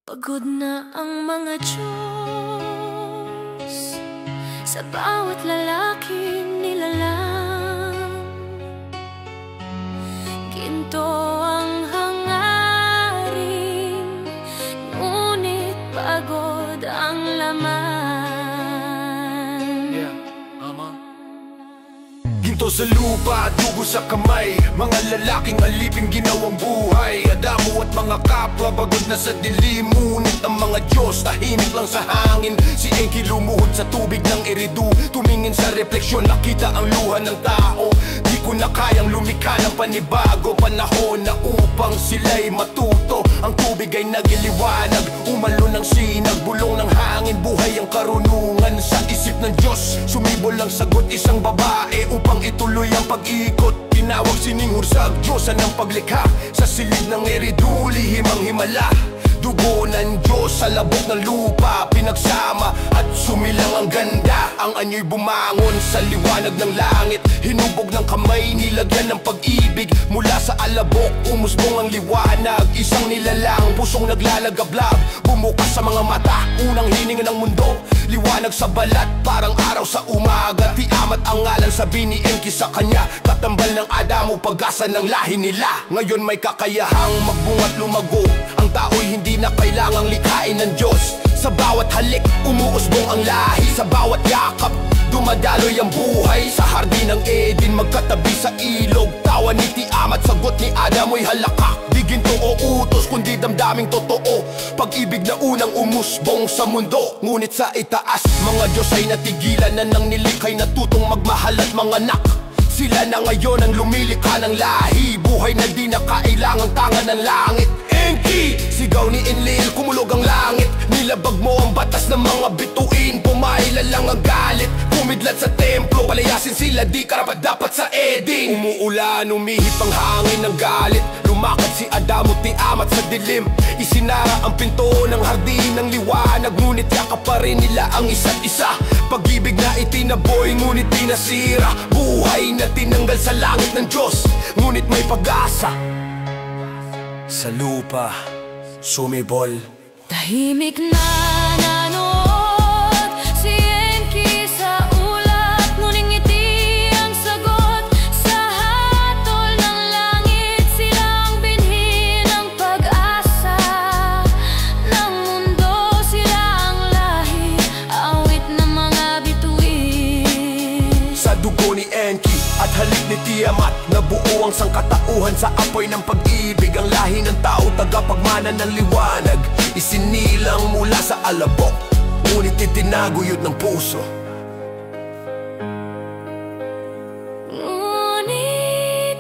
Pagod na ang mga Diyos sa bawat lalaking nilalang. Ginto ang hangarin, ngunit pagod ang laman. Ginto sa lupa, dugo sa kamay, mga lalaking alipin ginawang buhay. Adamo at mga kapwa, pagod na sa dilim. Ngunit ang mga Diyos, tahimik lang sa hangin. Si Enki lumuhod sa tubig ng Eridu, tumingin sa refleksyon, nakita ang luha ng tao. Di ko na kayang lumikha ng panibago, panahon na upang sila'y matuto. Ang tubig ay nagiliwanag, umalo ng sinag, bulong ng hangin, buhay ang karunungan. Sa isip ng Diyos, sumibol ang sagot, isang babae upang ituloy ang pag-ikot. Tinawag sininghur sa Diyosan ng paglikha, sa silid ng Eridu, lihim ang himala. Dugo ng Diyos sa labok ng lupa, pinagsama at sumilang ang ganda. Ang anyo'y bumangon sa liwanag ng langit, hinubog ng kamay, nilagyan ng pag-ibig. Mula sa alabok, umusbong ang liwanag, isang nilalang, pusong naglalagablab. Bumukas sa mga mata, unang hininga ng mundo, liwanag sa balat, parang araw sa umaga. Tiamat ang ngalan, sabi ni Enki sa kanya, katambal ng Adamo, pag-asa ng lahi nila. Ngayon may kakayahang magbunga't lumago, ang tao'y hindi na kailangang likhain ng Diyos. Sa bawat halik, umuusbong ang lahi, sa bawat yakap, dumadaloy ang buhay. Sa hardin ng Eden, magkatabi sa ilog, tawa ni Tiamat, sagot ni Adamo'y halakak. Di ginto o utos, kundi damdaming totoo, pag-ibig na unang umusbong sa mundo. Ngunit sa itaas, mga Diyos ay natigilan na ng nilikhay, natutong magmahal at manganak. Sila na ngayon ang lumilikha ng lahi, buhay na di na kailangang tangan ng langit. Enki! Sigaw ni Enlil, kumulog ang langit, nilabag mo ang batas ng mga bituin, pumaila lang ang galit, kumidlat sa templo, palayasin sila, di karapat dapat sa Eden. Umuulan, umihip ang hangin ng galit, lumakad si Adamo, Tiamat sa dilim. Isinara ang pinto ng hardin ng liwanag, ngunit yakap pa rin nila ang isa't isa. Pag-ibig na itinaboy, ngunit di nasira, buhay na tinanggal sa langit ng Diyos, ngunit may pag-asa. Sa lupa, sumibol, Tahimik na nanood si Enki sa ulap, ngunit ngiti ang sagot sa hatol ng langit. Silang binhi ng pag-asa ng mundo, silang lahi, awit ng mga bituin. sa dugo ni Enki at halik ni Tiamat, nabuo ang sangkatauhan sa apoy ng pag-ibig. Ang lahi ng tao, tagapagmana ng liwanag, isinilang mula sa alabok, ngunit itinaguyod ng puso. Ngunit